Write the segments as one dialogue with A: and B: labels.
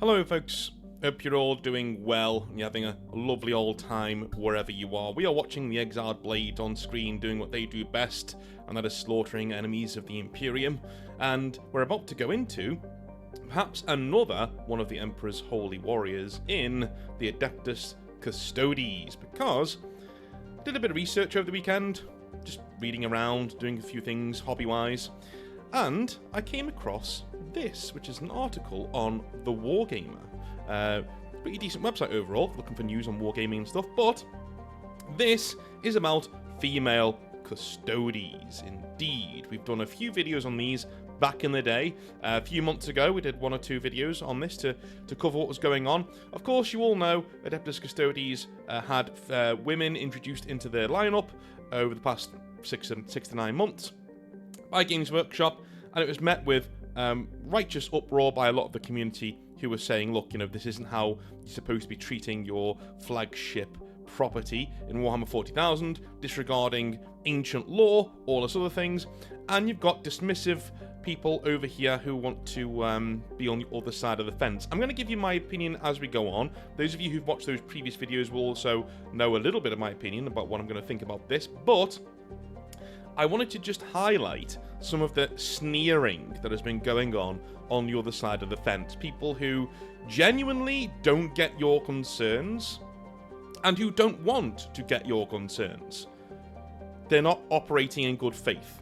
A: Hello folks, hope you're all doing well and you're having a lovely old time wherever you are. We are watching the Exiled Blade on screen doing what they do best, and that is slaughtering enemies of the Imperium, and we're about to go into perhaps another one of the Emperor's holy warriors in the Adeptus Custodes, because I did a bit of research over the weekend, just reading around, doing a few things hobby-wise, and I came across this, which is an article on the Wargamer. Pretty decent website overall, looking for news on wargaming and stuff, but this is about female Custodes, indeed. We've done a few videos on these back in the day. A few months ago, we did one or two videos on this to cover what was going on. Of course, you all know Adeptus Custodes had women introduced into their lineup over the past 6 to 9 months by Games Workshop, and it was met with righteous uproar by a lot of the community who were saying, look, you know, this isn't how you're supposed to be treating your flagship property in Warhammer 40,000, disregarding ancient lore, all those other things, and you've got dismissive people over here who want to be on the other side of the fence. I'm going to give you my opinion as we go on. Those of you who've watched those previous videos will also know a little bit of my opinion about what I'm going to think about this, but I wanted to just highlight some of the sneering that has been going on the other side of the fence. People who genuinely don't get your concerns and who don't want to get your concerns. They're not operating in good faith.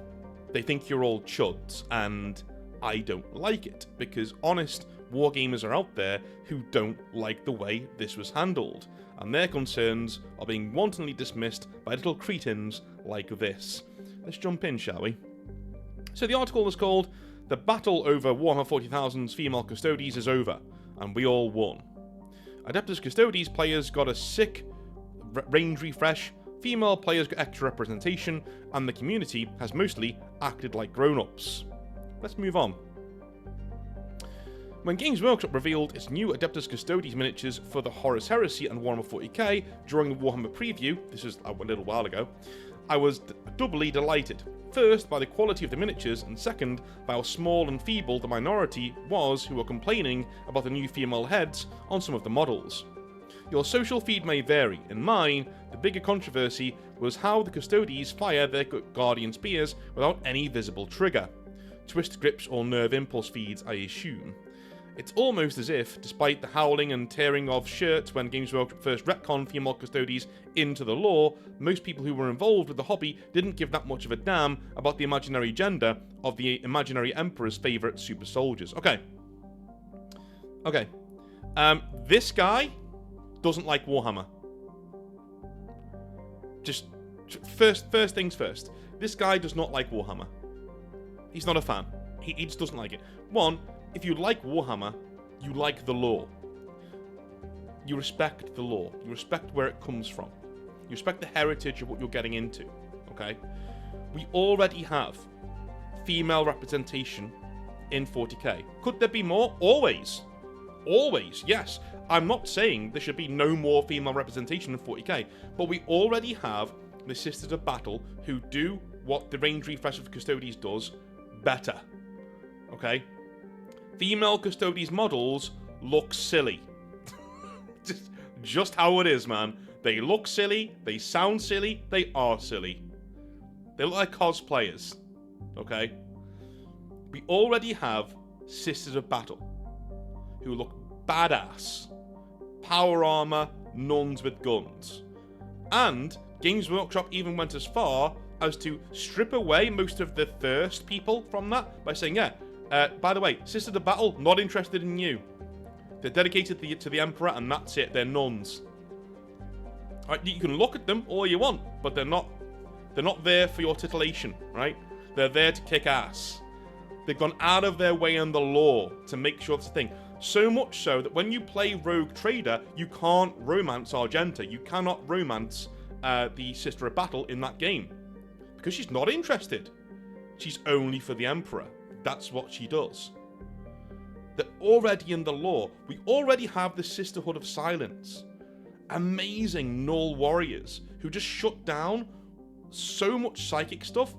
A: They think you're all chuds, and I don't like it, because honest wargamers are out there who don't like the way this was handled, and their concerns are being wantonly dismissed by little cretins like this. Let's jump in, shall we? So the article is called "The Battle Over Warhammer 40,000's Female Custodes is Over, and We All Won." Adeptus Custodes players got a sick range refresh, female players got extra representation, and the community has mostly acted like grown-ups. Let's move on. When Games Workshop revealed its new Adeptus Custodes miniatures for the Horus Heresy and Warhammer 40k during the Warhammer preview, this was a little while ago, I was doubly delighted. First, by the quality of the miniatures, and second, by how small and feeble the minority was who were complaining about the new female heads on some of the models. Your social feed may vary. In mine, the bigger controversy was how the Custodes fire their Guardian Spears without any visible trigger. Twist grips or nerve impulse feeds, I assume. It's almost as if, despite the howling and tearing of shirts when Games Workshop first retconned female Custodes into the lore, most people who were involved with the hobby didn't give that much of a damn about the imaginary gender of the imaginary Emperor's favourite super soldiers. Okay. This guy doesn't like Warhammer. Just first things first. This guy does not like Warhammer. He's not a fan. He just doesn't like it. One, if you like Warhammer, you like the lore. You respect the lore. You respect where it comes from. You respect the heritage of what you're getting into. Okay? We already have female representation in 40k. Could there be more? Always. Always, yes. I'm not saying there should be no more female representation in 40k, but we already have the Sisters of Battle who do what the range refresh of Custodes does better. Okay? Female Custodes models look silly. just how it is, man. They look silly, they sound silly, they are silly. They look like cosplayers. Okay? We already have Sisters of Battle who look badass. Power armor, nuns with guns. And Games Workshop even went as far as to strip away most of the first people from that by saying, yeah, by the way, Sisters of Battle, not interested in you. They're dedicated to the Emperor, and that's it. They're nuns. Right, you can look at them all you want, but they're not there for your titillation, right? They're there to kick ass. They've gone out of their way in the lore to make sure it's a thing. So much so that when you play Rogue Trader, you can't romance Argenta. You cannot romance the Sister of Battle in that game. Because she's not interested. She's only for the Emperor. That's what she does. They're already in the lore. We already have the Sisterhood of Silence. Amazing null warriors who just shut down so much psychic stuff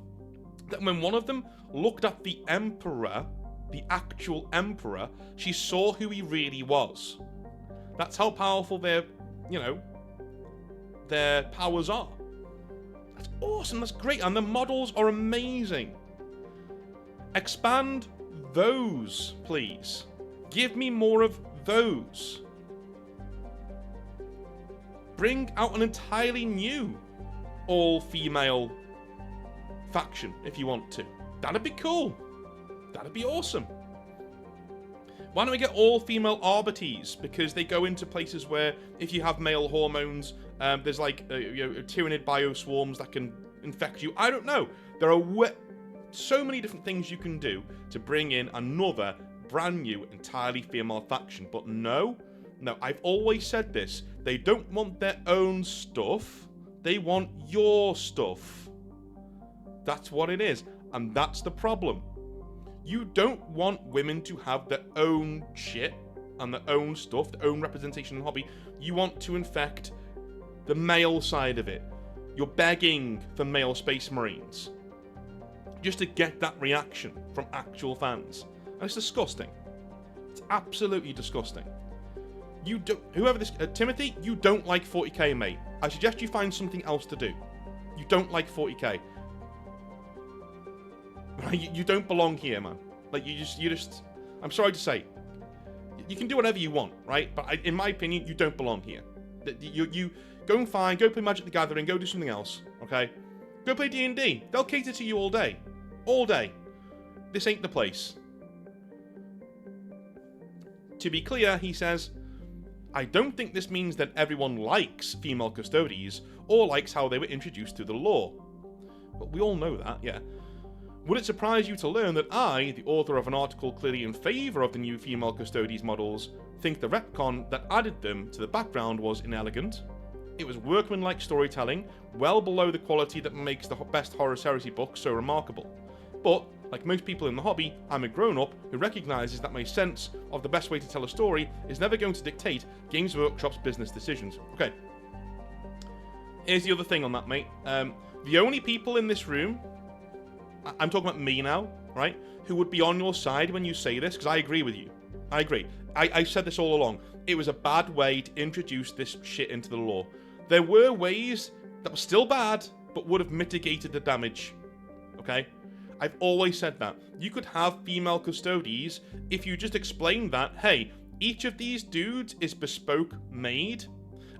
A: that when one of them looked at the Emperor the actual emperor, she saw who he really was. That's how powerful their powers are. That's awesome, that's great, and the models are amazing. Expand those, please. Give me more of those. Bring out an entirely new all-female faction if you want to. That'd be cool. That'd be awesome. Why don't we get all-female arbiters? Because they go into places where, if you have male hormones, there's like tyrannid bioswarms that can infect you. I don't know. There are so many different things you can do to bring in another brand new, entirely female faction. But no, I've always said this. They don't want their own stuff. They want your stuff. That's what it is. And that's the problem. You don't want women to have their own shit and their own stuff, their own representation and hobby. You want to infect the male side of it. You're begging for male space marines just to get that reaction from actual fans. And it's disgusting. It's absolutely disgusting. You don't, whoever this, Timothy, you don't like 40k, mate. I suggest you find something else to do. You don't like 40k. You don't belong here, man. Like, you just, I'm sorry to say, you can do whatever you want, right? But in my opinion, you don't belong here. You go and go play Magic the Gathering, go do something else, okay? Go play D&D. They'll cater to you all day. All day. This ain't the place. To be clear, he says, I don't think this means that everyone likes female Custodes or likes how they were introduced to the lore. But we all know that, yeah. Would it surprise you to learn that I, the author of an article clearly in favour of the new female Custodes models, think the retcon that added them to the background was inelegant? It was workmanlike storytelling, well below the quality that makes the best Horus Heresy book so remarkable. But, like most people in the hobby, I'm a grown-up who recognises that my sense of the best way to tell a story is never going to dictate Games Workshop's business decisions. Okay. Here's the other thing on that, mate. The only people in this room, I'm talking about me now, right, who would be on your side when you say this, because I agree with you. I agree. I said this all along. It was a bad way to introduce this shit into the lore. There were ways that were still bad, but would have mitigated the damage. Okay? I've always said that. You could have female Custodes if you just explained that, hey, each of these dudes is bespoke made,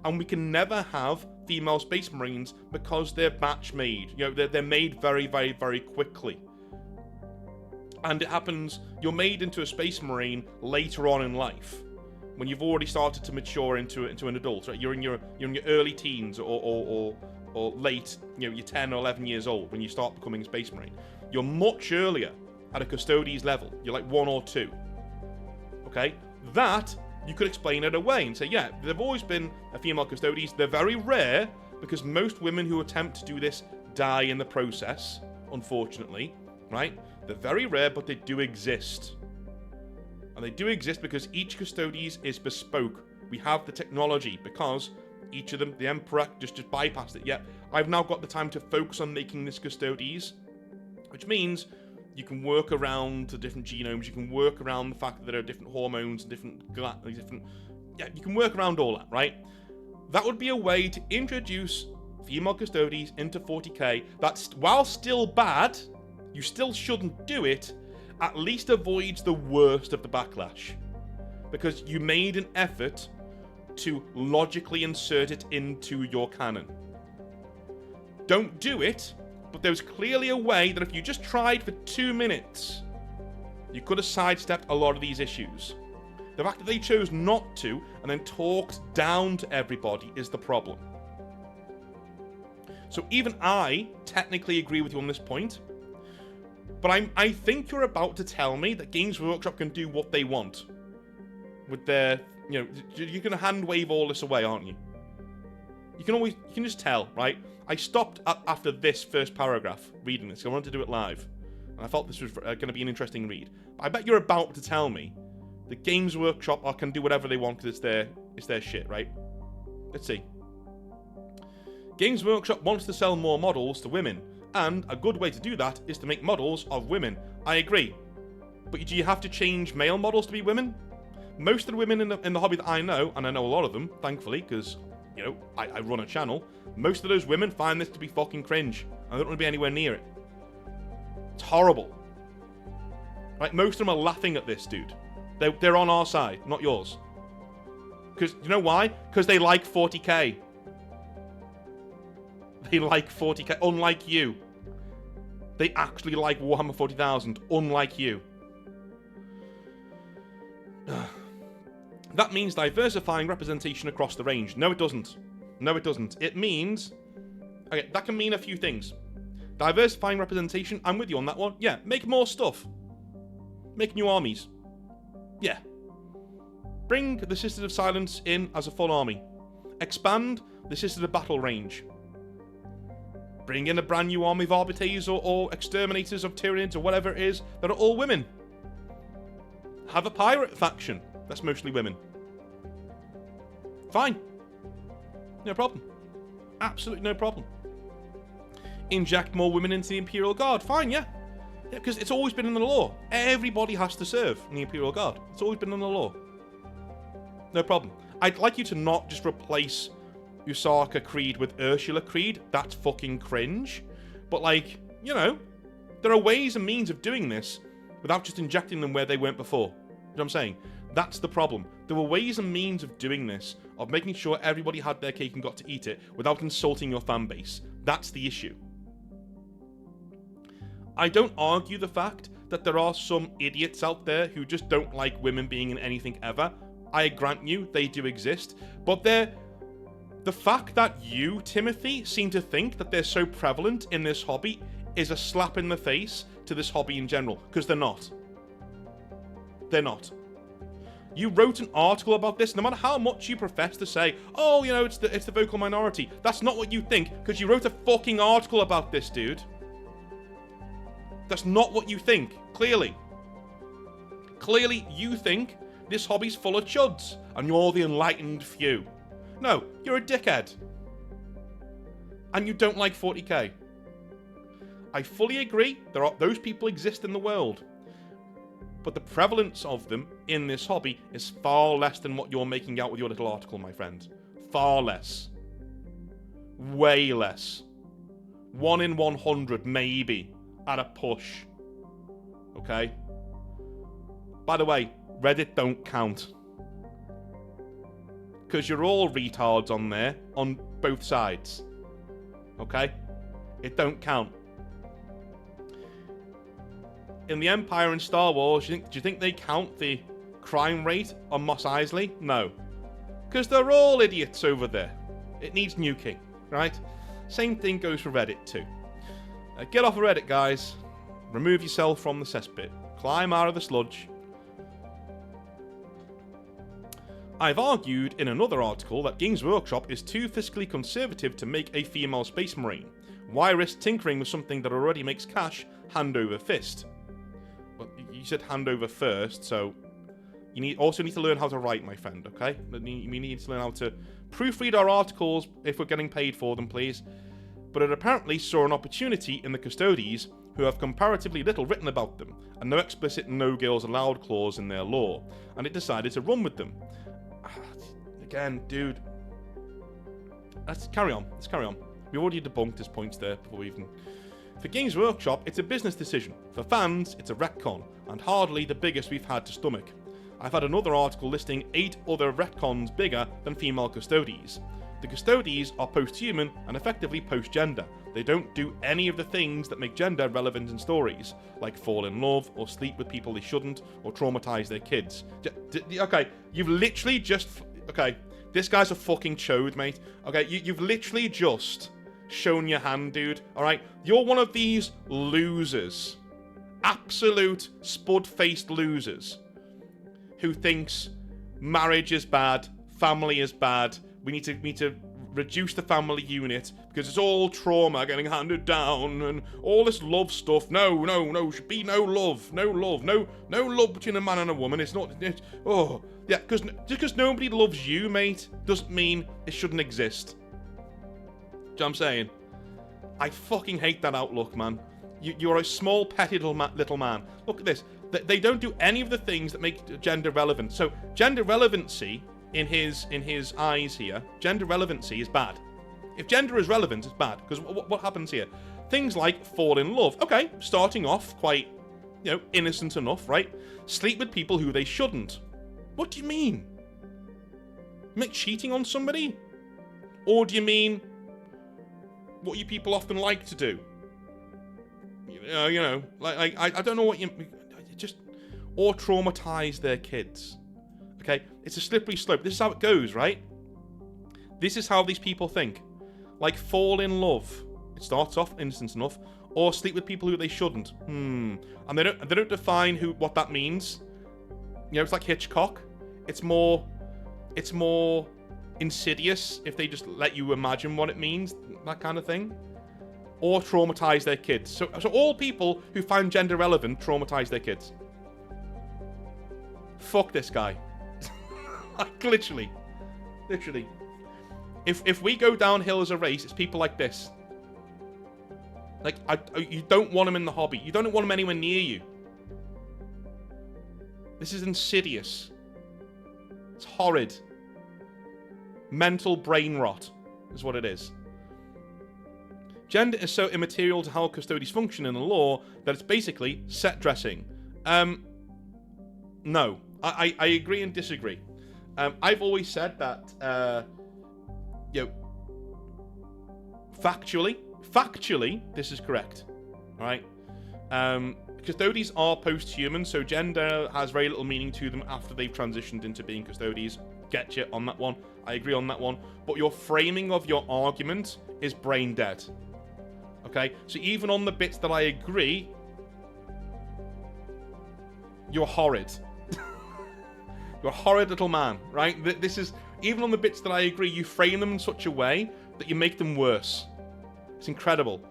A: and we can never have female Space Marines because they're batch made. You know, they're made very, very, very quickly. And it happens, you're made into a Space Marine later on in life, when you've already started to mature into an adult, right? You're in your early teens or late, you're 10 or 11 years old when you start becoming a Space Marine. You're much earlier at a Custodes level. You're like 1 or 2. Okay? That, you could explain it away and say, yeah, there've always been a female Custodes. They're very rare because most women who attempt to do this die in the process, unfortunately, right? They're very rare, but they do exist. And they do exist because each Custodes is bespoke. We have the technology because each of them, the Emperor just bypassed it. Yet, I've now got the time to focus on making this Custodes, which means you can work around the different genomes, you can work around the fact that there are different hormones, different, you can work around all that, right? That would be a way to introduce female Custodes into 40k. That's, while still bad, you still shouldn't do it, at least avoids the worst of the backlash. Because you made an effort to logically insert it into your canon. Don't do it, but there's clearly a way that if you just tried for 2 minutes, you could have sidestepped a lot of these issues. The fact that they chose not to, and then talked down to everybody, is the problem. So even I technically agree with you on this point, but I think you're about to tell me that Games Workshop can do what they want with their, you're going to hand wave all this away, aren't you? You can just tell, right? I stopped after this first paragraph reading this. I wanted to do it live, and I felt this was going to be an interesting read. But I bet you're about to tell me that Games Workshop can do whatever they want because it's their shit, right? Let's see. Games Workshop wants to sell more models to women, and a good way to do that is to make models of women. I agree. But do you have to change male models to be women? Most of the women in the hobby that I know, and I know a lot of them, thankfully, because, you know, I run a channel, most of those women find this to be fucking cringe. I don't want to be anywhere near it. It's horrible. Right, most of them are laughing at this, dude. They're on our side, not yours. Because, you know why? Because they like 40k. They like 40k, unlike you. They actually like Warhammer 40,000, unlike you. That means diversifying representation across the range. No, it doesn't. No, it doesn't. It means... Okay, that can mean a few things. Diversifying representation, I'm with you on that one. Yeah, make more stuff. Make new armies. Yeah. Bring the Sisters of Silence in as a full army. Expand the Sisters of Battle range. Bring in a brand new army of Arbiters or Exterminators of Tyranids or whatever it is that are all women. Have a pirate faction that's mostly women. Fine. No problem. Absolutely no problem. Inject more women into the Imperial Guard. Fine, yeah. Yeah, because it's always been in the law. Everybody has to serve in the Imperial Guard. It's always been in the law. No problem. I'd like you to not just replace Usaka Creed with Ursula Creed. That's fucking cringe. But, like, you know, there are ways and means of doing this without just injecting them where they weren't before. You know what I'm saying? That's the problem. There were ways and means of doing this, of making sure everybody had their cake and got to eat it without insulting your fan base. That's the issue. I don't argue the fact that there are some idiots out there who just don't like women being in anything ever. I grant you, they do exist. But the fact that you, Timothy, seem to think that they're so prevalent in this hobby is a slap in the face to this hobby in general, because they're not. They're not. You wrote an article about this, no matter how much you profess to say, oh, you know, it's the vocal minority. That's not what you think, because you wrote a fucking article about this, dude. That's not what you think, clearly. Clearly, you think this hobby's full of chuds, and you're the enlightened few. No, you're a dickhead. And you don't like 40k. I fully agree, those people exist in the world. But the prevalence of them in this hobby is far less than what you're making out with your little article, my friend. Far less. Way less. 1 in 100, maybe, at a push. Okay? By the way, Reddit don't count. Because you're all retards on there, on both sides. Okay? It don't count. In the Empire and Star Wars, do you think they count the crime rate on Mos Eisley? No. Because they're all idiots over there. It needs nuking, right? Same thing goes for Reddit too. Get off of Reddit, guys. Remove yourself from the cesspit. Climb out of the sludge. I've argued in another article that Games Workshop is too fiscally conservative to make a female Space Marine. Why risk tinkering with something that already makes cash hand over fist? Well, you said hand over first, so you also need to learn how to write, my friend, okay? We need to learn how to proofread our articles if we're getting paid for them, please. But it apparently saw an opportunity in the Custodes, who have comparatively little written about them, and no explicit no girls allowed clause in their law, and it decided to run with them. Again, dude. Let's carry on. We've already debunked his points there before we even... For Games Workshop, it's a business decision. For fans, it's a retcon, and hardly the biggest we've had to stomach. I've had another article listing 8 other retcons bigger than female Custodes. The Custodes are post-human and effectively post-gender. They don't do any of the things that make gender relevant in stories, like fall in love, or sleep with people they shouldn't, or traumatize their kids. Okay, you've literally just... Okay, this guy's a fucking chode, mate. Okay, you've literally just shown your hand, dude. Alright, you're one of these losers. Absolute spud-faced losers. Who thinks marriage is bad, family is bad, we need to reduce the family unit because it's all trauma getting handed down and all this love stuff. No, should be no love between a man and a woman. It's not. Oh, yeah, because just because nobody loves you, mate, doesn't mean it shouldn't exist. Do you know what I'm saying? I fucking hate that outlook, man. You're a small, petty little man. Look at this. They don't do any of the things that make gender relevant. So gender relevancy in his eyes here, gender relevancy is bad. If gender is relevant, it's bad. Because what happens here? Things like fall in love. Okay, starting off quite, innocent enough, right? Sleep with people who they shouldn't. What do you mean? You mean cheating on somebody? Or do you mean what you people often like to do? I don't know what you... Just... Or traumatize their kids. Okay? It's a slippery slope. This is how it goes, right? This is how these people think. Like, fall in love. It starts off innocent enough. Or sleep with people who they shouldn't. And they don't define what that means. It's like Hitchcock. It's more insidious if they just let you imagine what it means. That kind of thing. Or traumatize their kids. So all people who find gender relevant traumatize their kids. Fuck this guy. Like, literally. If we go downhill as a race, it's people like this. Like, you don't want him in the hobby. You don't want him anywhere near you. This is insidious. It's horrid. Mental brain rot is what it is. Gender is so immaterial to how Custodes function in the law that it's basically set dressing. No. I agree and disagree. I've always said that, factually, this is correct. Alright? Custodes are post-human, so gender has very little meaning to them after they've transitioned into being Custodes. Get you on that one. I agree on that one. But your framing of your argument is brain dead. Okay? So even on the bits that I agree, you're horrid. You're a horrid little man, right? This is... Even on the bits that I agree, you frame them in such a way that you make them worse. It's incredible.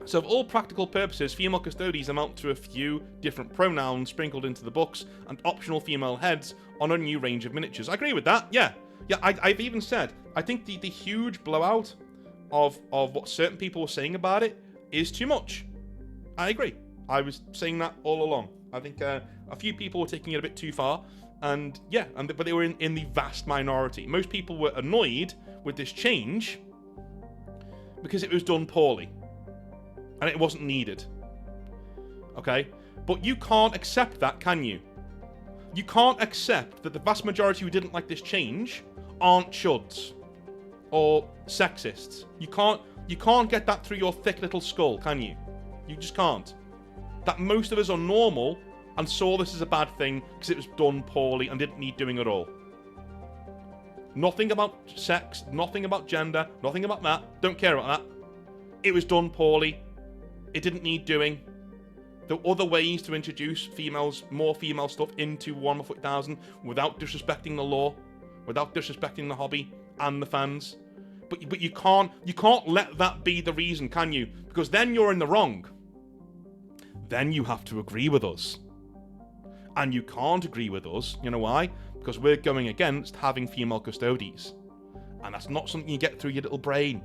A: So for all practical purposes, female Custodes amount to a few different pronouns sprinkled into the books and optional female heads on a new range of miniatures. I agree with that, yeah. Yeah, I've even said, I think the huge blowout of what certain people were saying about it is too much. I agree. I was saying that all along. I think a few people were taking it a bit too far. And yeah, but they were in the vast minority. Most people were annoyed with this change because it was done poorly. And it wasn't needed. Okay? But you can't accept that, can you? You can't accept that the vast majority who didn't like this change aren't chuds. Or sexists. You can't get that through your thick little skull, can you? You just can't. That most of us are normal and saw this as a bad thing because it was done poorly and didn't need doing at all. Nothing about sex, nothing about gender, nothing about that. Don't care about that. It was done poorly. It didn't need doing. There were other ways to introduce more female stuff into Warhammer 40,000 without disrespecting the law, without disrespecting the hobby and the fans. But you can't let that be the reason, can you? Because then you're in the wrong. Then you have to agree with us. And you can't agree with us. You know why? Because we're going against having female Custodes. And that's not something you get through your little brain.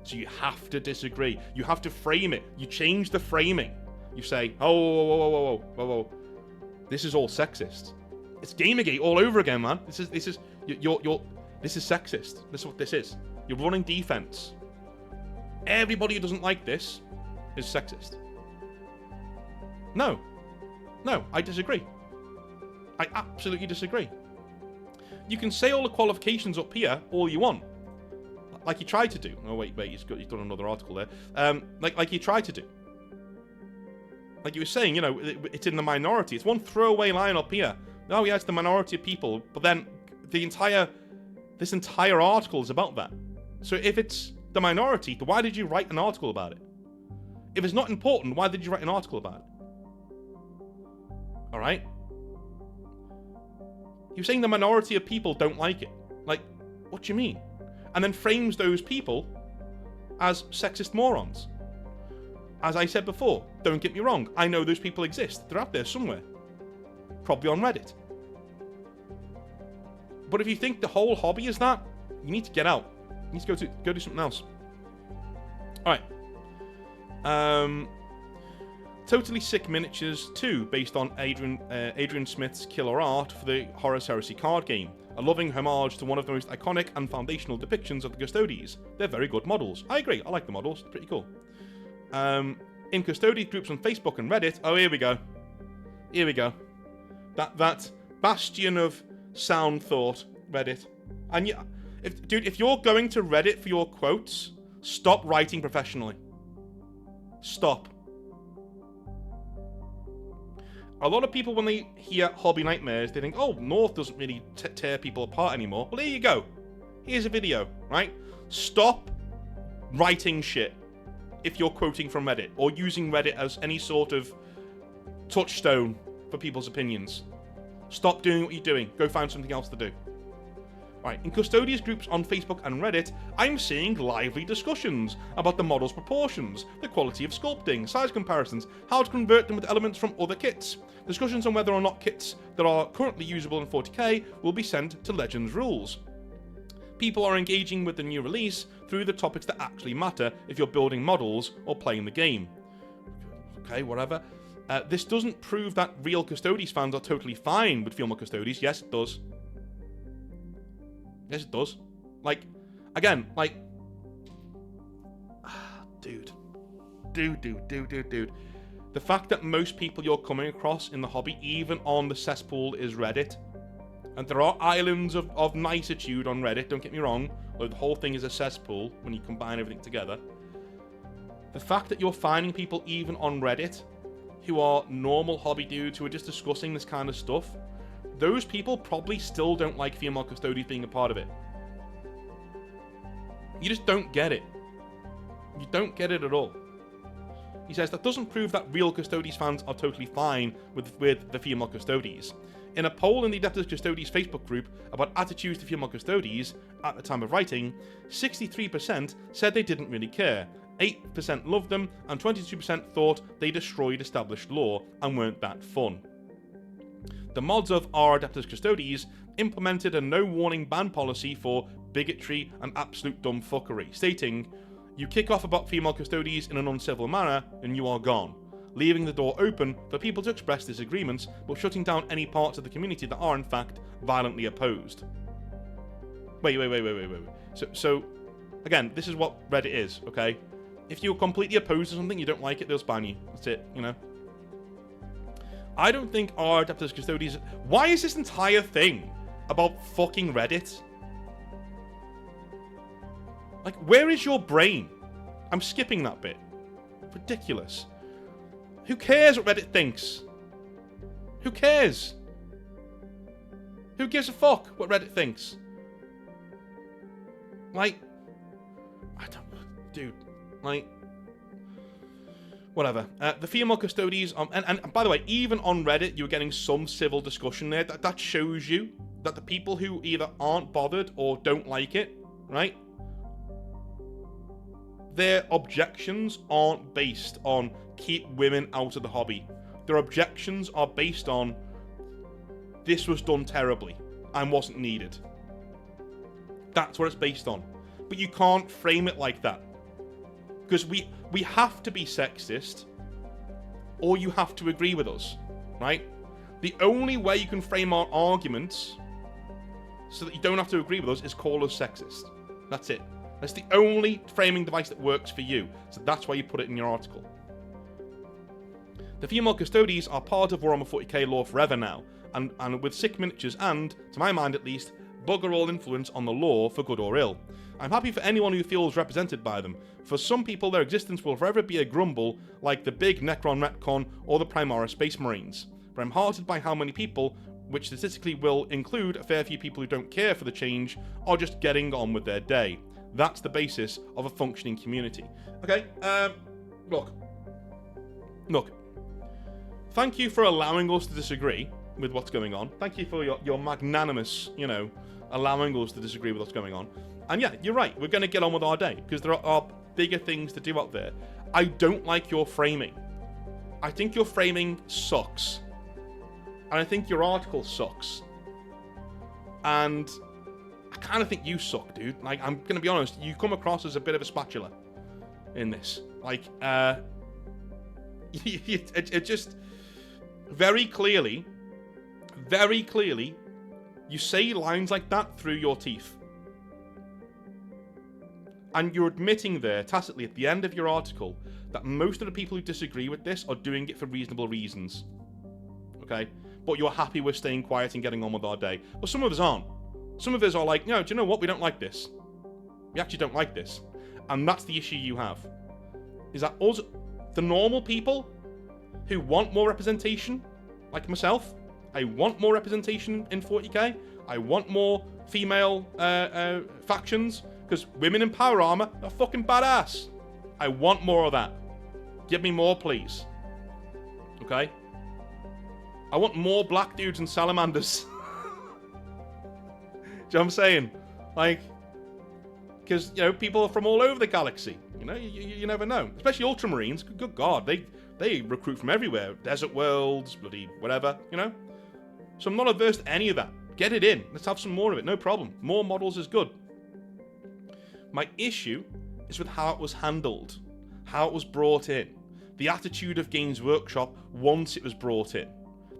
A: So you have to disagree. You have to frame it. You change the framing. You say, whoa. This is all sexist. It's Gamergate all over again, man. This is sexist. This is what this is. You're running defense. Everybody who doesn't like this is sexist. No, I disagree. I absolutely disagree. You can say all the qualifications up here all you want. Like you tried to do. Oh, wait, he's done another article there. Like you tried to do. Like you were saying, it's in the minority. It's one throwaway line up here. Oh, yeah, it's the minority of people. But then this entire article is about that. So if it's the minority, why did you write an article about it? If it's not important, why did you write an article about it? Alright? You're saying the minority of people don't like it. Like, what do you mean? And then frames those people as sexist morons. As I said before, don't get me wrong, I know those people exist. They're out there somewhere. Probably on Reddit. But if you think the whole hobby is that, you need to get out. You need to go do something else. Alright. Totally Sick Miniatures 2, based on Adrian Smith's killer art for the Horus Heresy card game. A loving homage to one of the most iconic and foundational depictions of the Custodes. They're very good models. I agree, I like the models, pretty cool. In Custodes groups on Facebook and Reddit, oh, here we go. Here we go. That bastion of sound thought, Reddit. And yeah, if you're going to Reddit for your quotes, stop writing professionally. Stop. A lot of people, when they hear Hobby Nightmares, they think, oh, North doesn't really tear people apart anymore. Well, there you go. Here's a video, right? Stop writing shit if you're quoting from Reddit or using Reddit as any sort of touchstone for people's opinions. Stop doing what you're doing. Go find something else to do. Right, in Custodes groups on Facebook and Reddit, I'm seeing lively discussions about the model's proportions, the quality of sculpting, size comparisons, how to convert them with elements from other kits. Discussions on whether or not kits that are currently usable in 40k will be sent to Legends rules. People are engaging with the new release through the topics that actually matter if you're building models or playing the game. Okay, whatever. This doesn't prove that real Custodes fans are totally fine with female Custodes. Yes, it does. Yes, it does. Like, again, like... Dude. Dude. The fact that most people you're coming across in the hobby, even on the cesspool, is Reddit. And there are islands of nicitude on Reddit, don't get me wrong, although the whole thing is a cesspool when you combine everything together. The fact that you're finding people even on Reddit who are normal hobby dudes who are just discussing this kind of stuff, those people probably still don't like female Custodes being a part of it. You just don't get it. You don't get it at all. He says that doesn't prove that real Custodes fans are totally fine with the female Custodes. In a poll in the Adeptus Custodes Facebook group about attitudes to female Custodes at the time of writing, 63% said they didn't really care, 8% loved them, and 22% thought they destroyed established lore and weren't that fun. The mods of our Adeptus Custodes implemented a no-warning ban policy for bigotry and absolute dumb fuckery, stating, "You kick off about female Custodes in an uncivil manner, and you are gone," leaving the door open for people to express disagreements, but shutting down any parts of the community that are in fact violently opposed. Wait. So, again, this is what Reddit is, okay? If you're completely opposed to something, you don't like it, they'll ban you. That's it, you know? I don't think our Adeptus Custodes... Why is this entire thing about fucking Reddit? Like, where is your brain? I'm skipping that bit. Ridiculous. Who cares what Reddit thinks? Who cares? Who gives a fuck what Reddit thinks? Like... I don't... Dude. Like... Whatever. The female Custodes... and by the way, even on Reddit, you were getting some civil discussion there. That shows you that the people who either aren't bothered or don't like it, right? Their objections aren't based on keep women out of the hobby. Their objections are based on this was done terribly and wasn't needed. That's what it's based on. But you can't frame it like that. Because we have to be sexist, or you have to agree with us, right? The only way you can frame our arguments so that you don't have to agree with us is call us sexist. That's it. That's the only framing device that works for you. So that's why you put it in your article. The female Custodes are part of Warhammer 40k lore forever now, and with sick miniatures and, to my mind at least, bugger all influence on the lore for good or ill. I'm happy for anyone who feels represented by them. For some people, their existence will forever be a grumble, like the big Necron retcon or the Primara Space Marines. But I'm heartened by how many people, which statistically will include a fair few people who don't care for the change, are just getting on with their day. That's the basis of a functioning community. Okay, look. Thank you for allowing us to disagree with what's going on. Thank you for your magnanimous, allowing us to disagree with what's going on. And yeah, you're right, we're going to get on with our day, because there are bigger things to do out there. I don't like your framing. I think your framing sucks. And I think your article sucks. And I kind of think you suck, dude. Like, I'm going to be honest, you come across as a bit of a spatula in this. Like, it just very clearly, you say lines like that through your teeth. And you're admitting there, tacitly, at the end of your article, that most of the people who disagree with this are doing it for reasonable reasons. Okay? But you're happy with staying quiet and getting on with our day. But some of us aren't. Some of us are like, no, do you know what? We don't like this. We actually don't like this. And that's the issue you have. Is that us, the normal people who want more representation, like myself, I want more representation in 40k. I want more female factions, because women in power armor are fucking badass. I want more of that. Give me more, please. Okay? I want more black dudes and salamanders. Do you know what I'm saying? Like, because, you know, people are from all over the galaxy. You know, you never know. Especially Ultramarines. Good God, they recruit from everywhere. Desert worlds, bloody whatever, you know? So I'm not averse to any of that. Get it in. Let's have some more of it. No problem. More models is good. My issue is with how it was handled. How it was brought in. The attitude of Games Workshop once it was brought in.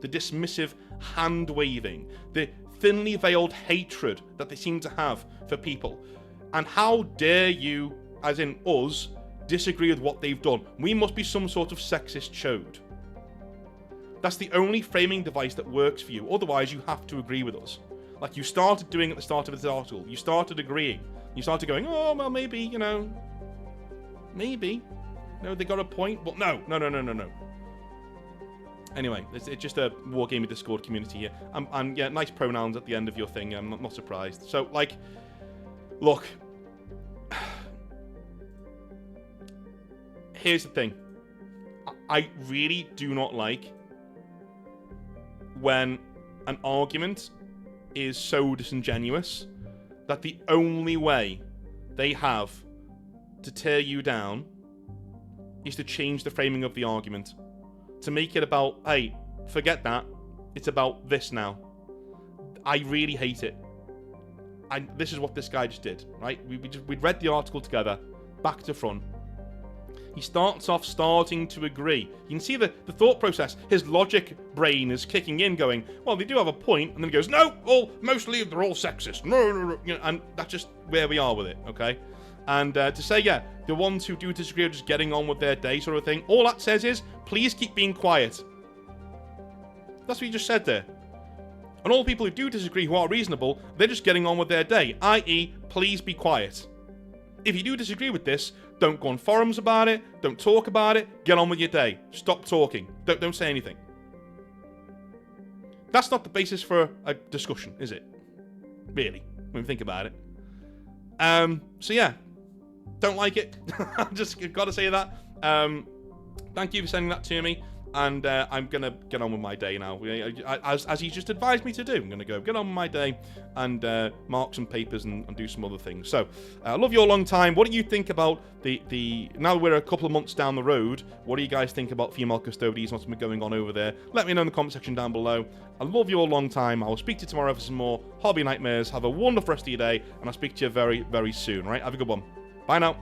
A: The dismissive hand-waving. The thinly veiled hatred that they seem to have for people. And how dare you, as in us, disagree with what they've done? We must be some sort of sexist chode. That's the only framing device that works for you. Otherwise, you have to agree with us. Like you started doing at the start of this article. You started agreeing. You started going, oh, well, maybe, you know. Maybe. No, they got a point. But no. Anyway, it's just a Wargamer Discord community here. And yeah, nice pronouns at the end of your thing. I'm not surprised. So, like, look. Here's the thing. I really do not like when an argument is so disingenuous that the only way they have to tear you down is to change the framing of the argument. To make it about, hey, forget that, it's about this now. I really hate it. This is what this guy just did, right? We'd read the article together, back to front. He starts off starting to agree. You can see the thought process. His logic brain is kicking in, going, well, they do have a point. And then he goes, no, well, mostly they're all sexist. No. You know, and that's just where we are with it, okay? And to say, yeah, the ones who do disagree are just getting on with their day sort of thing, all that says is, please keep being quiet. That's what you just said there. And all the people who do disagree, who are reasonable, they're just getting on with their day, i.e., please be quiet. If you do disagree with this, don't go on forums about it, don't talk about it, get on with your day. Stop talking. Don't say anything. That's not the basis for a discussion, is it? Really, when we think about it. So yeah, don't like it. I've just got to say that. Thank you for sending that to me. And I'm going to get on with my day now. As he just advised me to do, I'm going to go get on with my day and mark some papers and do some other things. So, I love you a long time. What do you think about the now we're a couple of months down the road, what do you guys think about female Custodes, what's been going on over there? Let me know in the comment section down below. I love you a long time. I will speak to you tomorrow for some more Hobby Nightmares. Have a wonderful rest of your day, and I'll speak to you very, very soon, right? Have a good one. Bye now.